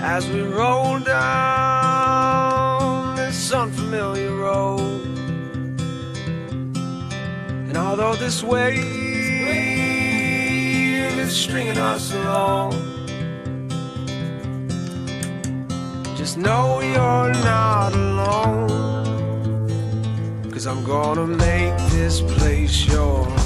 as we roll down this unfamiliar road. And although this wave is stringing us along, just know you're not alone, 'cause I'm gonna make this place yours.